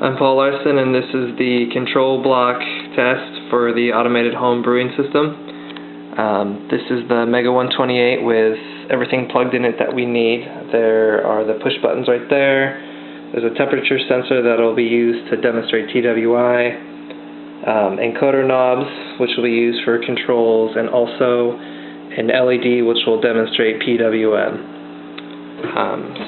I'm Paul Larson, and this is the control block test for the Automated Home Brewing system. This is the Mega 128 with everything plugged in it that we need. There are the push buttons right there. There's a temperature sensor that will be used to demonstrate TWI, encoder knobs, which will be used for controls, and also an LED which will demonstrate PWM.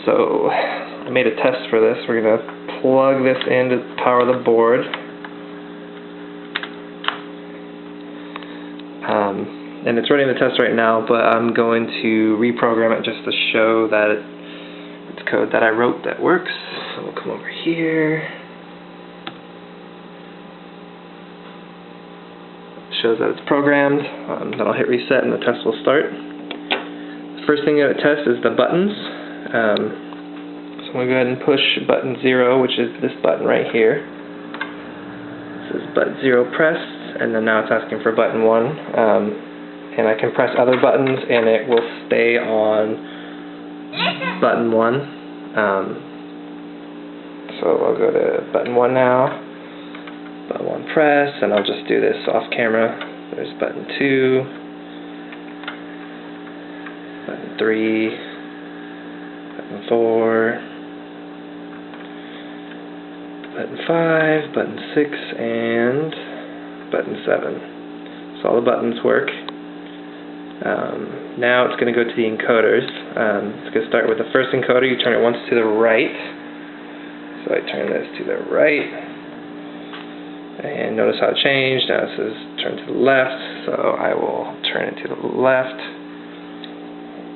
So I made a test for this. We're going to plug this in to power the board. And it's running the test right now, but I'm going to reprogram it just to show that it's code that I wrote that works. So we'll come over here. It shows that it's programmed. Then I'll hit reset and the test will start. The first thing I'm going to test is the buttons. So I'm going to go ahead and push button 0, which is this button right here. This is button 0 pressed, and then now it's asking for button 1. And I can press other buttons and it will stay on button 1. So I'll go to button 1 now. Button 1 press, and I'll just do this off camera. There's button 2, button 3, button 4, button 5, button 6, and button 7. So all the buttons work. Now it's going to go to the encoders. It's going to start with the first encoder. You turn it once to the right. So I turn this to the right. And notice how it changed. Now it says turn to the left. So I will turn it to the left.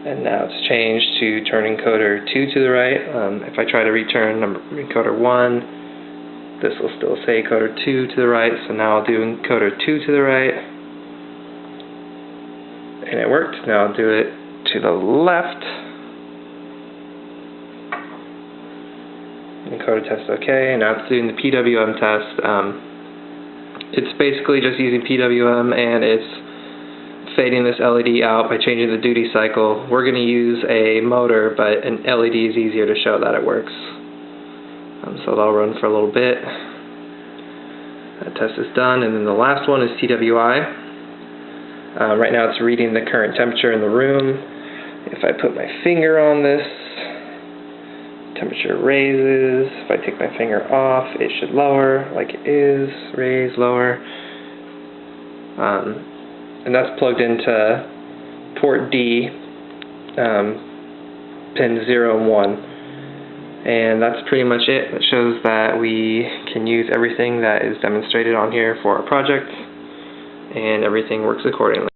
And now it's changed to turn encoder 2 to the right. If I try to return encoder 1, this will still say encoder 2 to the right. So now I'll do encoder 2 to the right. And it worked. Now I'll do it to the left. Encoder test OK. Now it's doing the PWM test. It's basically just using PWM, and it's fading this LED out by changing the duty cycle. We're going to use a motor, but an LED is easier to show that it works. So that'll run for a little bit. That test is done, and then the last one is TWI. Right now it's reading the current temperature in the room. If I put my finger on this, temperature raises. If I take my finger off, it should lower like it is. Raise, lower. And that's plugged into port D, pin 0 and 1. And that's pretty much it. It shows that we can use everything that is demonstrated on here for our project, and everything works accordingly.